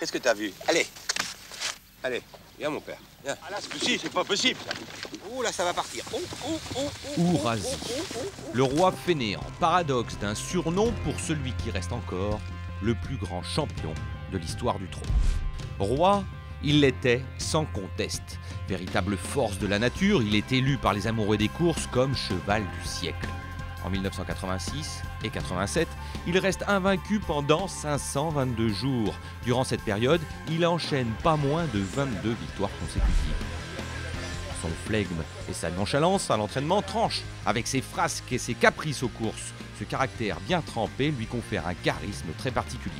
Qu'est-ce que t'as vu? Allez. Allez, viens mon père. Viens. Ah là, c'est pas possible ça. Oh là, ça va partir. Ourasi, le roi fainéant, paradoxe d'un surnom pour celui qui reste encore le plus grand champion de l'histoire du trône. Roi, il l'était sans conteste. Véritable force de la nature, il est élu par les amoureux des courses comme cheval du siècle. En 1986 et 87, il reste invaincu pendant 522 jours. Durant cette période, il enchaîne pas moins de 22 victoires consécutives. Son flegme et sa nonchalance à l'entraînement tranchent. Avec ses frasques et ses caprices aux courses, ce caractère bien trempé lui confère un charisme très particulier.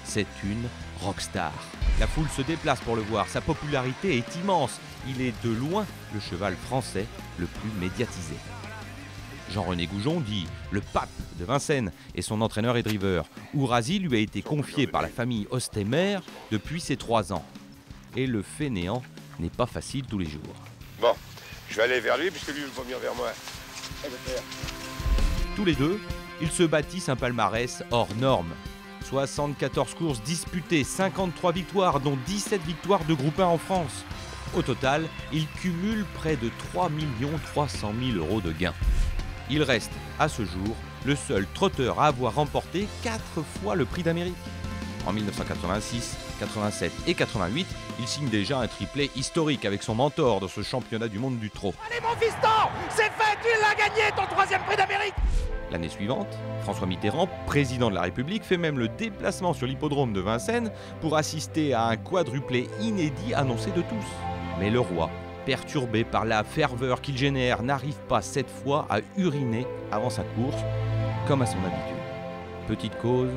C'est une rockstar. La foule se déplace pour le voir, sa popularité est immense. Il est de loin le cheval français le plus médiatisé. Jean-René Goujon dit le pape de Vincennes et son entraîneur et driver. Ourasi lui a été confié par la famille Ostemer depuis ses 3 ans. Et le fainéant n'est pas facile tous les jours. Bon, je vais aller vers lui puisque lui il va venir vers moi. Tous les deux, ils se bâtissent un palmarès hors norme. 74 courses disputées, 53 victoires, dont 17 victoires de groupe 1 en France. Au total, ils cumulent près de 3 300 000 € de gains. Il reste, à ce jour, le seul trotteur à avoir remporté 4 fois le prix d'Amérique. En 1986, 87 et 88, il signe déjà un triplé historique avec son mentor dans ce championnat du monde du trot. Allez mon fiston, c'est fait, tu l'as gagné ton 3e prix d'Amérique. L'année suivante, François Mitterrand, président de la République, fait même le déplacement sur l'hippodrome de Vincennes pour assister à un quadruplé inédit annoncé de tous. Mais le roi, perturbé par la ferveur qu'il génère, n'arrive pas cette fois à uriner avant sa course, comme à son habitude. Petite cause,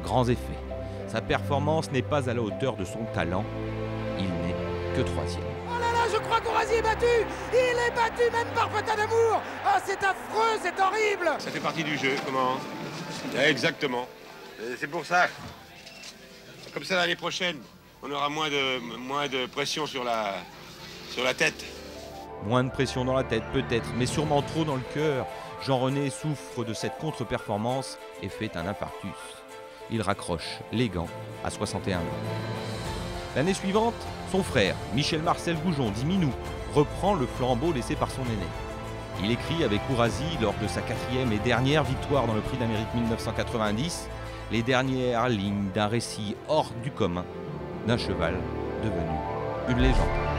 grands effets. Sa performance n'est pas à la hauteur de son talent. Il n'est que 3e. Oh là là, je crois qu'Ourasi est battu. Il est battu même par Patin d'amour. Ah, c'est affreux, c'est horrible. Ça fait partie du jeu, comment? Exactement. C'est pour ça. Comme ça l'année prochaine, on aura moins de pression sur la tête. Moins de pression dans la tête peut-être, mais sûrement trop dans le cœur. Jean-René souffre de cette contre-performance et fait un infarctus. Il raccroche les gants à 61 ans. L'année suivante, son frère, Michel-Marcel Goujon, dit Minou, reprend le flambeau laissé par son aîné. Il écrit avec Ourasi lors de sa 4e et dernière victoire dans le Prix d'Amérique 1990, les dernières lignes d'un récit hors du commun d'un cheval devenu une légende.